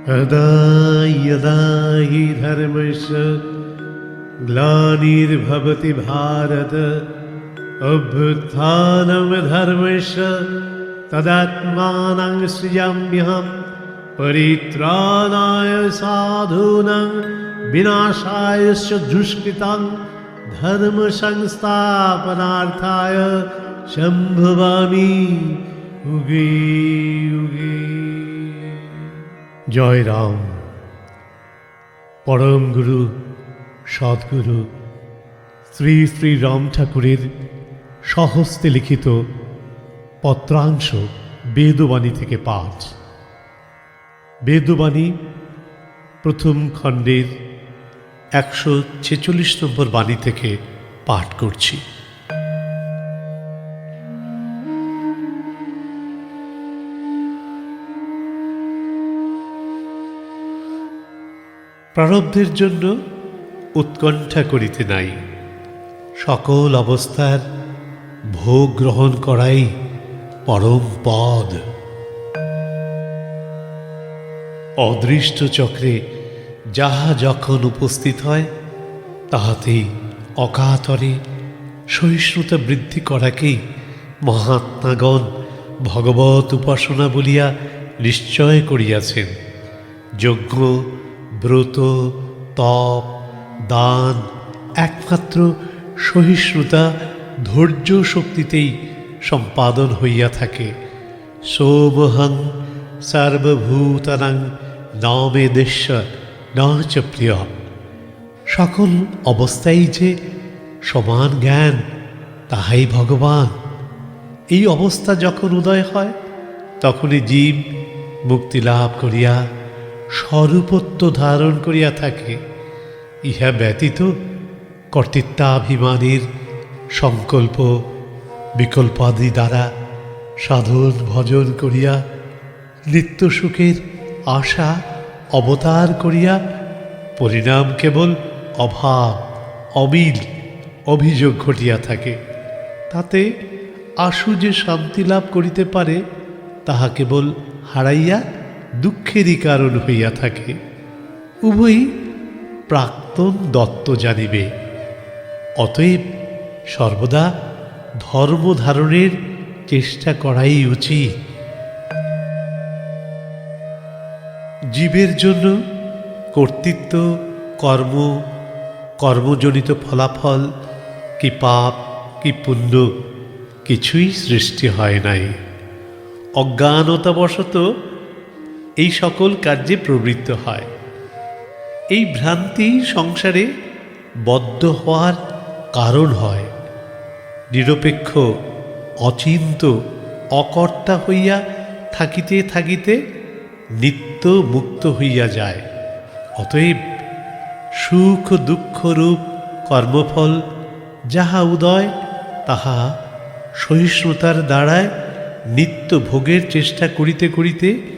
यदा यदा हि धर्मस्य ग्लानिर्भवति भारत अभ्युत्थानं धर्मस्य तदात्मानं सृजाम्यहं परित्राणाय साधूनां विनाशाय च दुष्कृतां धर्म संस्थापनार्थाय सम्भवामि युगे युगे। জয় রাম। পরম গুরু সদ্গুরু শ্রী শ্রী রাম ঠাকুরের স্বহস্তে লিখিত পত্রাংশ বেদবাণী থেকে পাঠ। বেদবাণী প্রথম খণ্ডের 146 নম্বর বাণী থেকে পাঠ করছি। প্রারব্ধের জন্য উৎকণ্ঠা করিতে নাই, সকল অবস্থার ভোগ গ্রহণ করাই পরম পদ। অদৃষ্ট চক্রে যাহা যখন উপস্থিত হয় তাহাতেই অকাতরে সহিষ্ণুতা বৃদ্ধি করাকেই মহাত্মাগণ ভগবত উপাসনা বলিয়া নিশ্চয় করিয়াছেন। যজ্ঞ, ব্রত, তপ, দান একমাত্র সহিষ্ণুতা ধৈর্য শক্তিতেই সম্পাদন হইয়া থাকে। সোমহং সর্বভূতানাং নামে দেশ্য না চ প্রিয়। সকল অবস্থায় যে সমান জ্ঞান, তাহাই ভগবান। এই অবস্থা যখন উদয় হয় তখনই জীব মুক্তি লাভ করিয়া স্বরূপত্ব ধারণ করিয়া থাকে। ইহা ব্যতীত কর্তৃত্বাভিমানের সংকল্প বিকল্পাদি দ্বারা সাধন ভজন করিয়া নিত্য সুখের আশা অবতার করিয়া পরিণাম কেবল অভাব, অমিল, অভিযোগ ঘটিয়া থাকে। তাতে আশু যে শান্তি লাভ করিতে পারে তাহা কেবল হারাইয়া দুঃখেরই কারণ হইয়া থাকে। উভয়ই প্রাক্তন দত্ত জানিবে। অতএব সর্বদা ধর্ম ধারণের চেষ্টা করাই উচিত। জীবের জন্য কর্তৃত্ব, কর্ম, কর্মজনিত ফলাফল, কি পাপ কি পুণ্য কিছুই সৃষ্টি হয় নাই। অজ্ঞানতাবশত এই সকল কার্যে প্রবৃত্ত হয়। এই ভ্রান্তি সংসারে বদ্ধ হওয়ার কারণ হয়। নিরপেক্ষ, অচিন্ত, অকর্তা হইয়া থাকিতে থাকিতে নিত্য মুক্ত হইয়া যায়। অতএব সুখ দুঃখরূপ কর্মফল যাহা উদয় তাহা সহিষ্ণুতার দ্বারায় নিত্য ভোগের চেষ্টা করিতে করিতে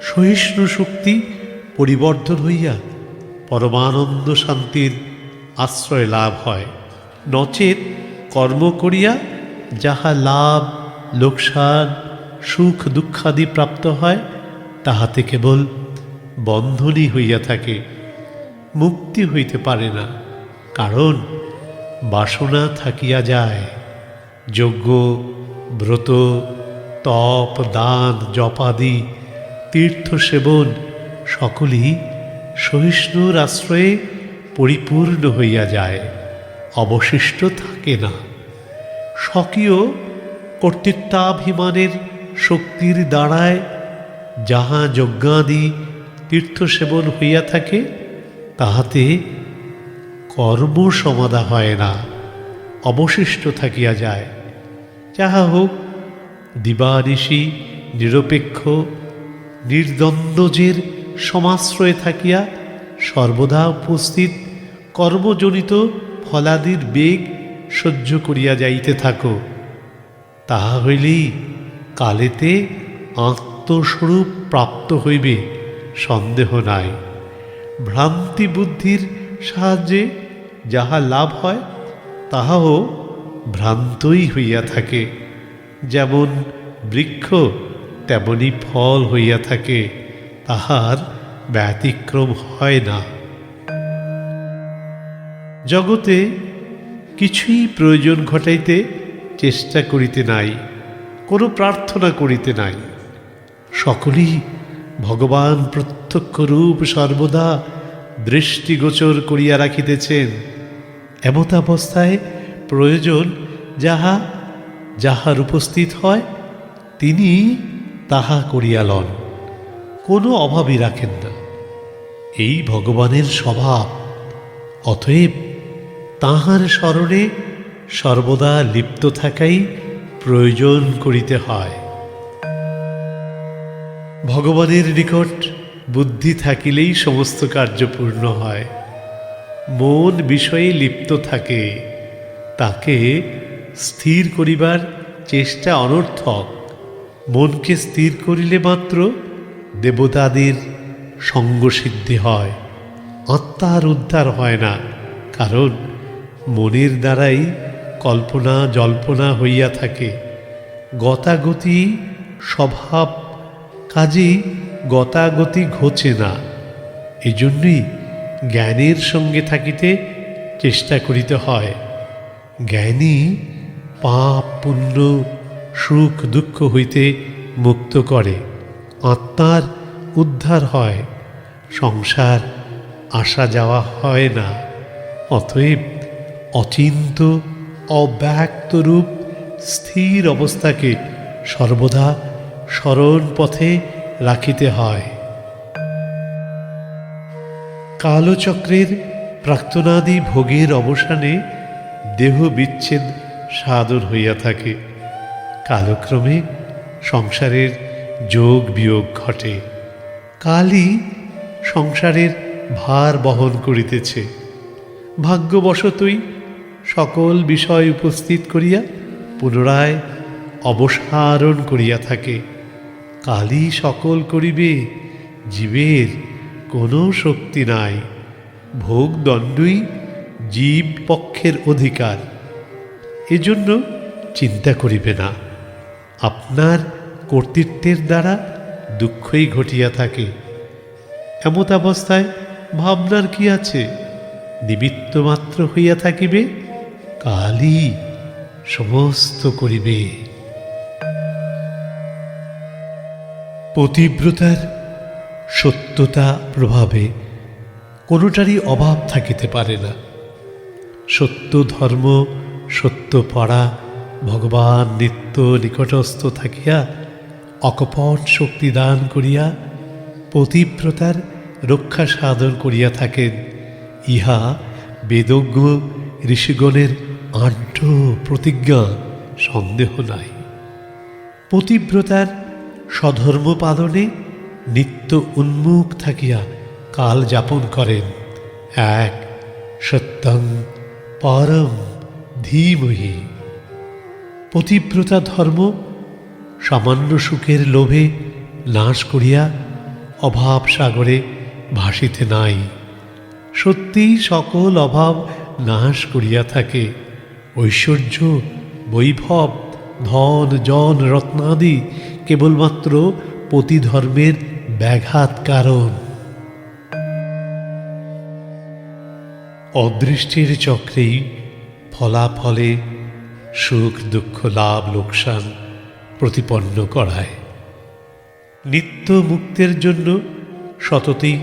সহিষ্ণু শক্তি পরিবর্ধন হইয়া পরমানন্দ শান্তির আশ্রয় লাভ হয়। নচেত কর্ম করিয়া যাহা লাভ, লোকসান, সুখ দুঃখাদি প্রাপ্ত হয় তাহাতে কেবল বন্ধনই হইয়া থাকে, মুক্তি হইতে পারে না। কারণ বাসনা থাকিয়া যায়। যজ্ঞ, ব্রত, তপ, দান, জপাদি, তীর্থ সেবন সকলই সহিষ্ণুর আশ্রয়ে পরিপূর্ণ হইয়া যায়, অবশিষ্ট থাকে না। স্বকীয় কর্তৃত্বাভিমানের শক্তির দ্বারায় যাহা যজ্ঞাদি তীর্থ সেবন হইয়া থাকে তাহাতে কর্ম সমাধা হয় না, অবশিষ্ট থাকিয়া যায়। যাহা হোক, দিবানিশি নিরপেক্ষ নির্দ্বন্দ্বজের সমাশ্রয়ে থাকিয়া সর্বদা উপস্থিত কর্মজনিত ফলাদির বেগ সহ্য করিয়া যাইতে থাকো। তাহা হইলেই কালেতে আত্মস্বরূপ প্রাপ্ত হইবে, সন্দেহ নাই। ভ্রান্তি বুদ্ধির সাহায্যে যাহা লাভ হয় তাহাও ভ্রান্তই হইয়া থাকে। যেমন বৃক্ষ তেমনি ফল হইয়া থাকে, তাহার ব্যতিক্রম হয় না। জগতে কিছুই প্রয়োজন ঘটাইতে চেষ্টা করিতে নাই, কোনো প্রার্থনা করিতে নাই। সকলেই ভগবান প্রত্যক্ষ রূপ সর্বদা দৃষ্টিগোচর করিয়া রাখিতেছেন। এমতাবস্থায় প্রয়োজন যাহার উপস্থিত হয় তিনি তাহা করিয়া লন, কোনো অভাবই রাখেন না। এই ভগবানের স্বভাব। অতএব তাঁহার স্মরণে সর্বদা লিপ্ত থাকাই প্রয়োজন করিতে হয়। ভগবানের নিকট বুদ্ধি থাকিলেই সমস্ত কার্য পূর্ণ হয়। মন বিষয়ে লিপ্ত থাকে, তাকে স্থির করিবার চেষ্টা অনর্থক। মনকে স্থির করিলে মাত্র দেবতাদের সঙ্গসিদ্ধি হয়, আত্মার উদ্ধার হয় না। কারণ মনের দ্বারাই কল্পনা জল্পনা হইয়া থাকে। গতাগতি স্বভাব, কাজেই গতাগতি ঘোচে না। এজন্যই জ্ঞানের সঙ্গে থাকিতে চেষ্টা করিতে হয়। জ্ঞানী পাপ পুণ্য সুখ দুঃখ হইতে মুক্ত করে, আত্মার উদ্ধার হয়, সংসার আসা যাওয়া হয় না। অতএব অচিন্ত অব্যক্ত রূপ স্থির অবস্থাকে সর্বদা স্মরণ পথে রাখিতে হয়। কালচক্রের প্রাক্তনাদি ভোগের অবসানে দেহ বিচ্ছেদ সাদর হইয়া থাকে। কালক্রমে সংসারের যোগ বিয়োগ ঘটে। কালই সংসারের ভার বহন করিতেছে। ভাগ্যবশতই সকল বিষয় উপস্থিত করিয়া পুনরায় অবসারণ করিয়া থাকে। কালই সকল করিবে, জীবের কোনো শক্তি নাই। ভোগ দণ্ডই জীব পক্ষের অধিকার। এজন্য চিন্তা করিবে না। আপনার কর্তৃত্বের দ্বারা দুঃখই ঘটিয়া থাকে। এমতাবস্থায় ভাবনার কি আছে? নিমিত্ত মাত্র হইয়া থাকিবে, কালই সমস্ত করিবে। পতিব্রতার সত্যতা প্রভাবে কোনোটারই অভাব থাকিতে পারে না। সত্য ধর্ম, সত্য পড়া, ভগবান নিত্য নিকটস্থ থাকিয়া অকপট শক্তি দান করিয়া পতিব্রতার রক্ষা সাধন করিয়া থাকেন। ইহা বেদজ্ঞ ঋষিগণের আঢ্য প্রতিজ্ঞা, সন্দেহ নাই। পতিব্রতার স্বধর্ম পালনে নিত্য উন্মুখ থাকিয়া কাল যাপন করেন। এক সত্যং পরম ধীমহি। পতিব্রতা ধর্ম সামান্য সুখের লোভে নাশ করিয়া অভাব সাগরে ভাসিতে নাই। সত্যিই সকল অভাব নাশ করিয়া থাকে। ঐশ্বর্য বৈভব ধন জন রত্নাদি কেবলমাত্র পতিধর্মের ব্যাঘাত কারণ। অদৃষ্টির চক্রেই ফলাফলে সুখ দুঃখ লাভ লোকসান প্রতিপন্ন করায়। নিত্য মুক্তের জন্য সততই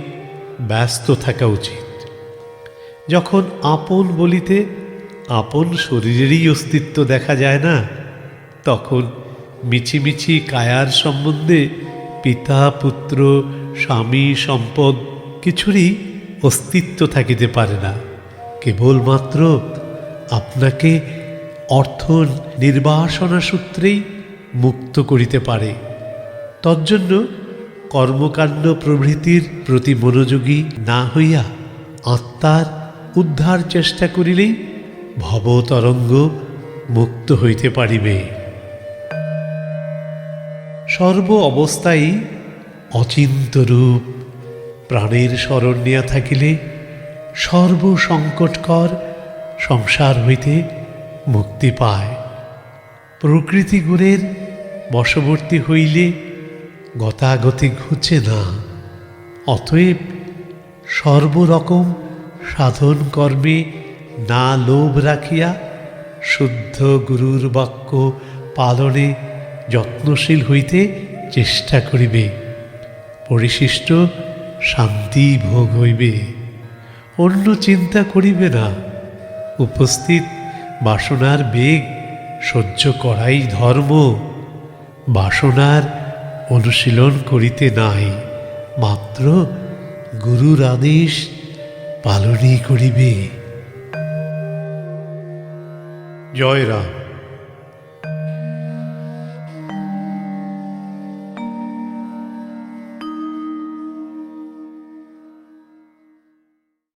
ব্যস্ত থাকা উচিত। যখন আপন বলিতে আপন শরীরেরই অস্তিত্ব দেখা যায় না, তখন মিছিমিছি কায়ার সম্বন্ধে পিতা পুত্র স্বামী সম্পদ কিছুরই অস্তিত্ব থাকিতে পারে না। কেবলমাত্র আপনাকে অর্থ নির্বাসনা সূত্রেই মুক্ত করিতে পারে। তজ্জন্য কর্মকাণ্ড প্রভৃতির প্রতি মনোযোগী না হইয়া আত্মার উদ্ধার চেষ্টা করিলেই ভবতরঙ্গ মুক্ত হইতে পারিবে। সর্ব অবস্থায় অচিন্ত রূপ প্রাণের স্মরণ নিয়া থাকিলে সর্বসংকটকর সংসার হইতে মুক্তি পায়। প্রকৃতি গুণের বশবর্তী হইলে গতাগতি ঘুচে না। অতএব সর্বরকম সাধন কর্মে না লোভ রাখিয়া শুদ্ধ গুরুর বাক্য পালনে যত্নশীল হইতে চেষ্টা করিবে। পরিশিষ্ট শান্তি ভোগ হইবে। অন্য চিন্তা করিবে না। উপস্থিত বাসনার বেগ সহ্য করাই ধর্ম। বাসনার অনুশীলন করিতে নাই, মাত্র গুরুর আদেশ পালনই করিবে। জয় রাম।